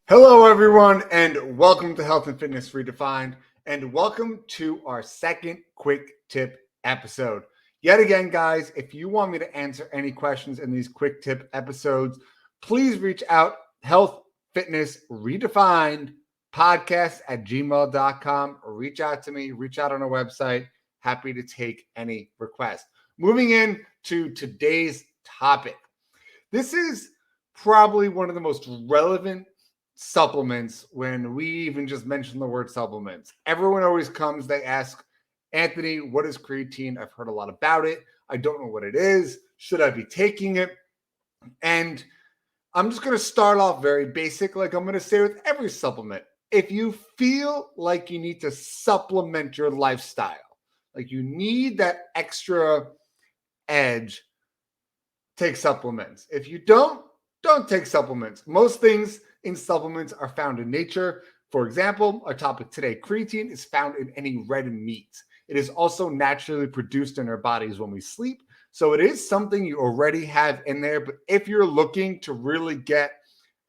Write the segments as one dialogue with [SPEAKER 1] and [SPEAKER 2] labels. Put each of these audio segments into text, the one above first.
[SPEAKER 1] Hello, everyone, and welcome to Health and Fitness Redefined, and welcome to our second quick tip episode. Yet again, guys, if you want me to answer any questions in these quick tip episodes, please reach out, Health Fitness Redefined podcast at gmail.com, or reach out to me, reach out on our website. Happy to take any request. Moving into today's topic. This is probably one of the most relevant supplements when we even just mention the word supplements. Everyone always comes, they ask, Anthony, what is creatine? I've heard a lot about it. I don't know what it is. Should I be taking it? And I'm just going to start off very basic, like I'm going to say with every supplement. If you feel like you need to supplement your lifestyle, like you need that extra edge, take supplements. If you don't take supplements. Most things in supplements are found in nature. For example, our topic today, creatine, is found in any red meat. It is also naturally produced in our bodies when we sleep. So it is something you already have in there. But if you're looking to really get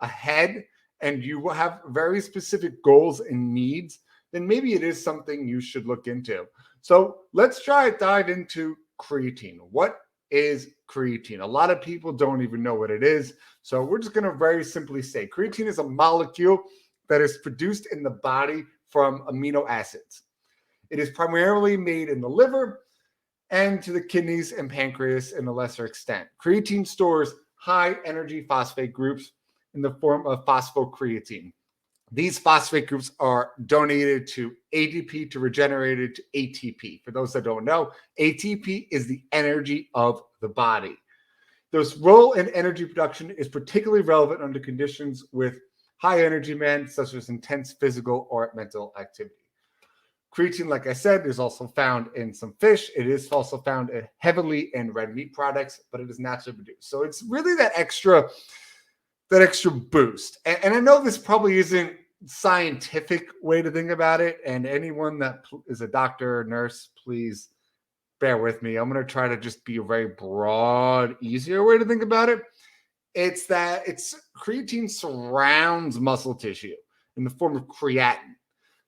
[SPEAKER 1] ahead and you have very specific goals and needs, then maybe it is something you should look into. So let's try to dive into creatine. What is creatine? A lot of people don't even know what it is. So we're just going to very simply say creatine is a molecule that is produced in the body from amino acids. It is primarily made in the liver and to the kidneys and pancreas in a lesser extent. Creatine stores high energy phosphate groups in the form of phosphocreatine. These phosphate groups are donated to ADP to regenerated to ATP. For those that don't know, ATP is the energy of the body. This role in energy production is particularly relevant under conditions with high energy demand, such as intense physical or mental activity. Creatine, like I said, is also found in some fish. It is also found heavily in red meat products, but it is naturally produced. So it's really that extra boost. And I know this probably isn't scientific way to think about it. And anyone that is a doctor or nurse, please bear with me. I'm going to try to just be a very broad, easier way to think about it. It's that creatine surrounds muscle tissue in the form of creatine.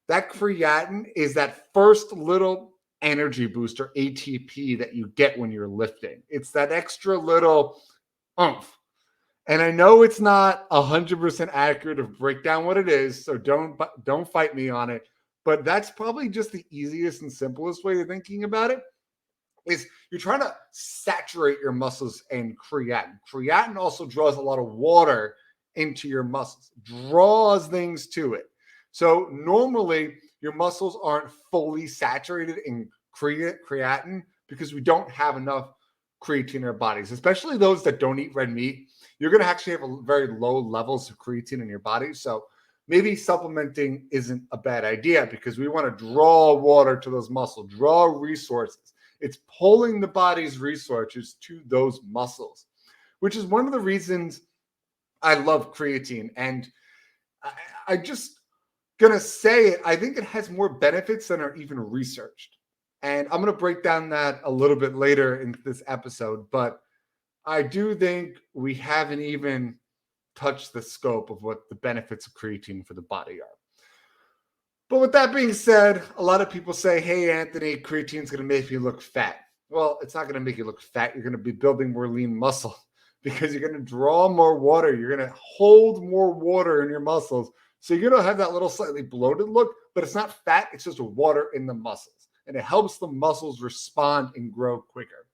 [SPEAKER 1] That creatine is that first little energy booster, ATP, that you get when you're lifting. It's that extra little oomph. And I know it's not 100% accurate to break down what it is, so don't fight me on it. But that's probably just the easiest and simplest way of thinking about it. Is you're trying to saturate your muscles in creatine. Creatine also draws a lot of water into your muscles, draws things to it. So normally your muscles aren't fully saturated in creatine because we don't have enough creatine in our bodies, especially those that don't eat red meat. You're going to actually have a very low levels of creatine in your body. So maybe supplementing isn't a bad idea because we want to draw water to those muscles, draw resources. It's pulling the body's resources to those muscles, which is one of the reasons I love creatine. And I just going to say it, I think it has more benefits than are even researched. And I'm going to break down that a little bit later in this episode. But I do think we haven't even touched the scope of what the benefits of creatine for the body are. But with that being said, a lot of people say, hey, Anthony, creatine is going to make you look fat. Well, it's not going to make you look fat. You're going to be building more lean muscle because you're going to draw more water. You're going to hold more water in your muscles. So you're going to have that little slightly bloated look, but it's not fat. It's just water in the muscles. And it helps the muscles respond and grow quicker.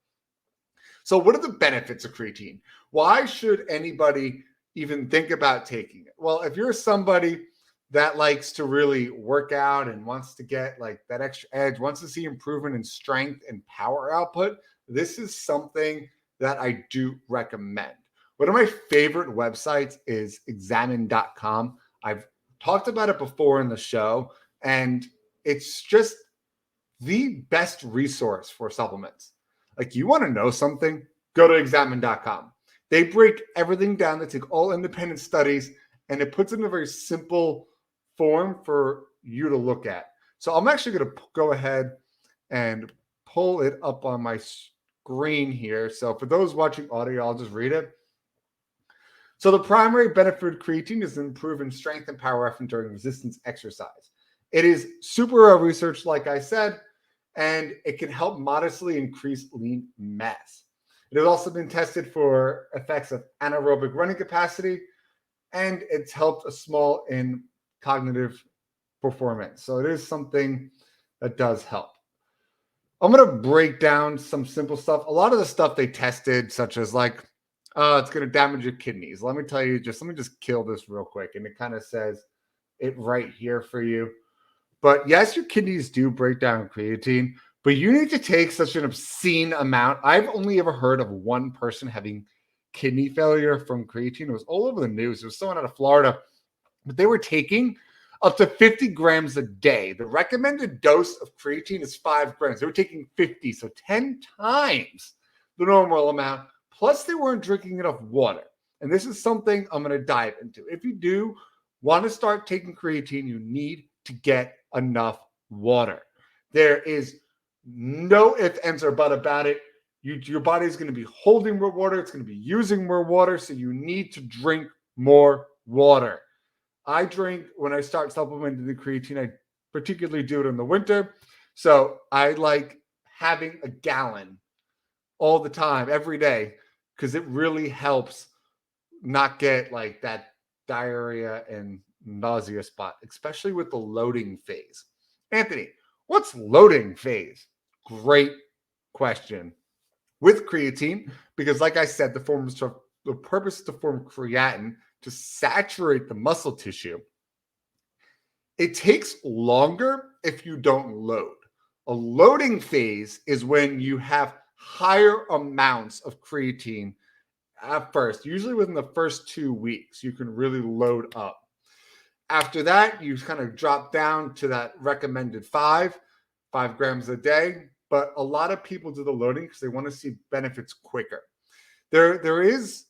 [SPEAKER 1] So what are the benefits of creatine? Why should anybody even think about taking it? Well, if you're somebody that likes to really work out and wants to get like that extra edge, wants to see improvement in strength and power output, this is something that I do recommend. One of my favorite websites is examine.com. I've talked about it before in the show, and it's just the best resource for supplements. Like, you want to know something? Go to examine.com. They break everything down. They take all independent studies, and it puts it in a very simple form for you to look at. So I'm actually going to go ahead and pull it up on my green here. So for those watching audio, I'll just read it. So the primary benefit of creatine is improving strength and power effort during resistance exercise. It is super well researched, like I said, and it can help modestly increase lean mass. It has also been tested for effects of anaerobic running capacity, and it's helped a small in cognitive performance. So it is something that does help. I'm going to break down some simple stuff. A lot of the stuff they tested, such as like, it's going to damage your kidneys. Let me just kill this real quick. And it kind of says it right here for you. But yes, your kidneys do break down creatine, but you need to take such an obscene amount. I've only ever heard of one person having kidney failure from creatine. It was all over the news. It was someone out of Florida, but they were taking up to 50 grams a day. The recommended dose of creatine is 5 grams. They were taking 50, so 10 times the normal amount. Plus, they weren't drinking enough water. And this is something I'm going to dive into. If you do want to start taking creatine, you need to get enough water. There is no ifs, ands, or but about it. Your body is going to be holding more water. It's going to be using more water. So you need to drink more water. I drink, when I start supplementing the creatine, I particularly do it in the winter. So I like having a gallon all the time, every day, because it really helps not get like that diarrhea and nausea spot, especially with the loading phase. Anthony, what's loading phase? Great question. With creatine, because like I said, the purpose is to form creatine to saturate the muscle tissue. It takes longer if you don't load. A loading phase is when you have higher amounts of creatine at first. Usually within the first 2 weeks, you can really load up. After that, you kind of drop down to that recommended 5 grams a day. But a lot of people do the loading because they want to see benefits quicker. There is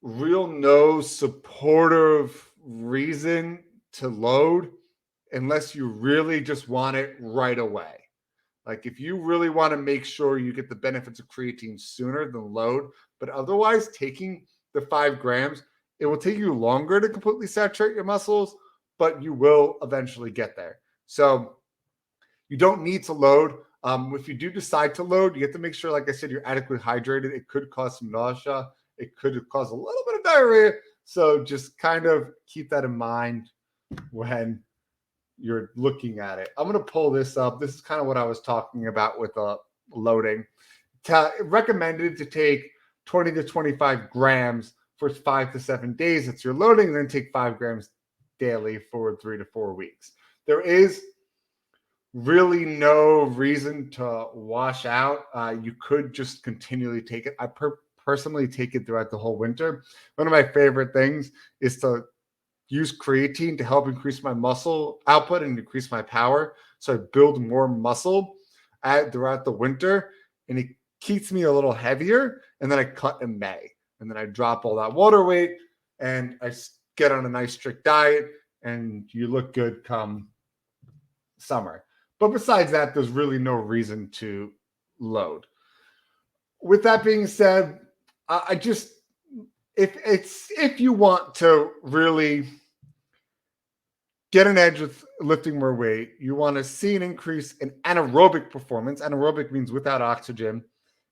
[SPEAKER 1] real no supportive reason to load unless you really just want it right away. Like if you really want to make sure you get the benefits of creatine sooner than load, but otherwise taking the 5 grams, it will take you longer to completely saturate your muscles, but you will eventually get there. So you don't need to load. If you do decide to load, you have to make sure, like I said, you're adequately hydrated. It could cause some nausea. It could cause a little bit of diarrhea. So just kind of keep that in mind when you're looking at it. I'm going to pull this up. This is kind of what I was talking about with loading. Recommended to take 20 to 25 grams for 5 to 7 days. It's your loading, and then take 5 grams daily for 3 to 4 weeks. There is really no reason to wash out. You could just continually take it. I personally take it throughout the whole winter. One of my favorite things is to use creatine to help increase my muscle output and increase my power. So I build more muscle throughout the winter, and it keeps me a little heavier. And then I cut in May, and then I drop all that water weight, and I get on a nice strict diet, and you look good come summer. But besides that, there's really no reason to load. With that being said, if you want to really get an edge with lifting more weight, you want to see an increase in anaerobic performance. Anaerobic means without oxygen.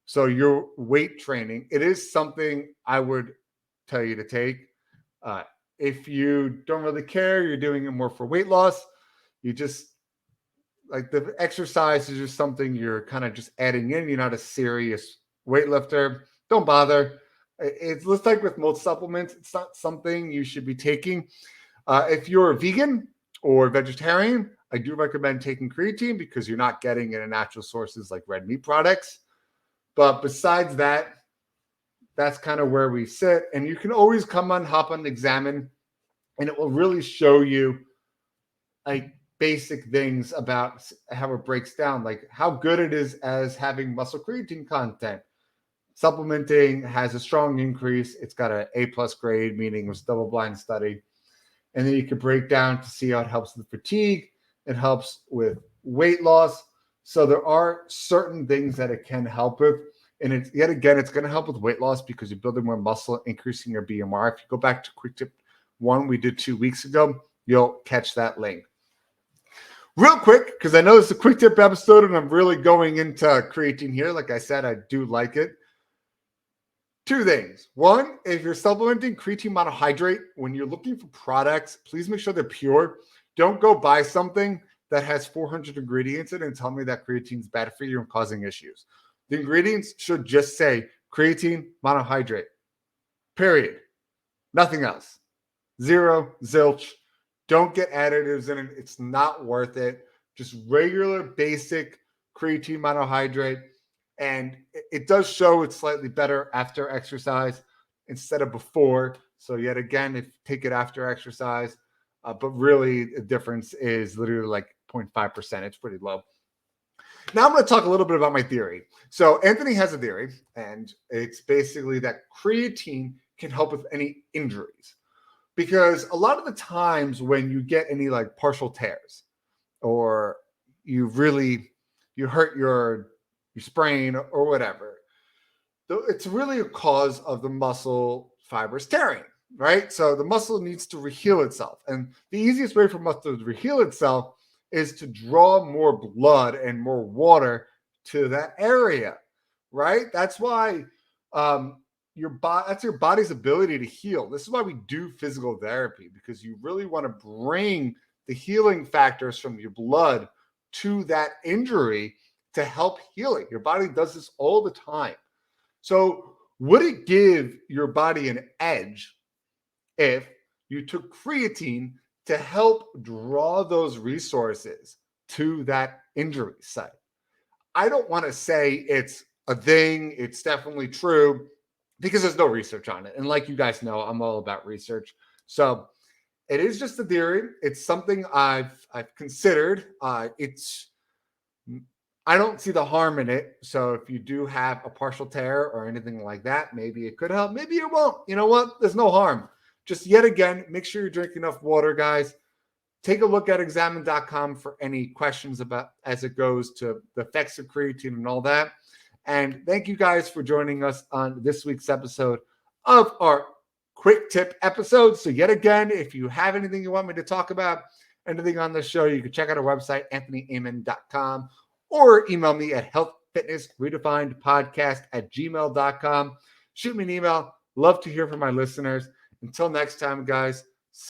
[SPEAKER 1] So your weight training, it is something I would tell you to take. If you don't really care, you're doing it more for weight loss, you just like the exercise is just something you're kind of just adding in. You're not a serious weightlifter. Don't bother. It's just like with most supplements. It's not something you should be taking. If you're a vegan or vegetarian, I do recommend taking creatine because you're not getting it in natural sources like red meat products. But besides that, that's kind of where we sit. And you can always hop on Examine, and it will really show you like basic things about how it breaks down, like how good it is as having muscle creatine content. Supplementing has a strong increase. It's got an A+ grade, meaning it was double-blind study. And then you can break down to see how it helps with fatigue. It helps with weight loss. So there are certain things that it can help with. And it's going to help with weight loss because you're building more muscle, increasing your BMR. If you go back to quick tip 1 we did 2 weeks ago, you'll catch that link. Real quick, because I know it's a quick tip episode and I'm really going into creatine here. Like I said, I do like it. 2 things. 1, if you're supplementing creatine monohydrate, when you're looking for products, please make sure they're pure. Don't go buy something that has 400 ingredients in it and tell me that creatine is bad for you and causing issues. The ingredients should just say creatine monohydrate, period. Nothing else. Zero, zilch. Don't get additives in it. It's not worth it. Just regular, basic creatine monohydrate. And it does show it's slightly better after exercise instead of before. So yet again, if take it after exercise, but really the difference is literally like 0.5%. It's pretty low. Now I'm going to talk a little bit about my theory. So Anthony has a theory, and it's basically that creatine can help with any injuries. Because a lot of the times when you get any like partial tears or you hurt your sprain or whatever, it's really a cause of the muscle fibers tearing, right? So the muscle needs to reheal itself. And the easiest way for muscle to reheal itself is to draw more blood and more water to that area, right? That's why that's your body's ability to heal. This is why we do physical therapy, because you really want to bring the healing factors from your blood to that injury to help heal it. Your body does this all the time. So would it give your body an edge if you took creatine to help draw those resources to that injury site? I don't want to say it's a thing. It's definitely true because there's no research on it. And like you guys know, I'm all about research. So it is just a theory. It's something I've considered. I don't see the harm in it. So if you do have a partial tear or anything like that, maybe it could help. Maybe it won't. You know what? There's no harm. Just yet again, make sure you're drinking enough water, guys. Take a look at examine.com for any questions about as it goes to the effects of creatine and all that. And thank you guys for joining us on this week's episode of our quick tip episode. So yet again, if you have anything you want me to talk about, anything on the show, you can check out our website, anthonyamen.com, or email me at healthfitnessredefinedpodcast@gmail.com. Shoot me an email. Love to hear from my listeners. Until next time, guys,